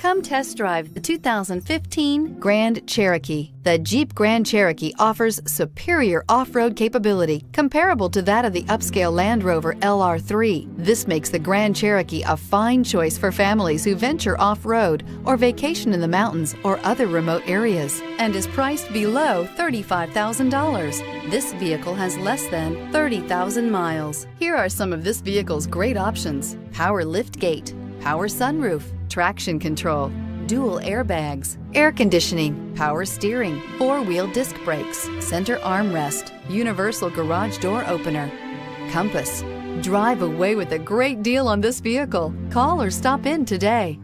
Come test drive the 2015 Grand Cherokee. The Jeep Grand Cherokee offers superior off-road capability comparable to that of the upscale Land Rover LR3. This makes the Grand Cherokee a fine choice for families who venture off-road or vacation in the mountains or other remote areas, and is priced below $35,000. This vehicle has less than 30,000 miles. Here are some of this vehicle's great options: power liftgate, power sunroof, traction control, dual airbags, air conditioning, power steering, four-wheel disc brakes, center armrest, universal garage door opener, compass. Drive away with a great deal on this vehicle. Call or stop in today.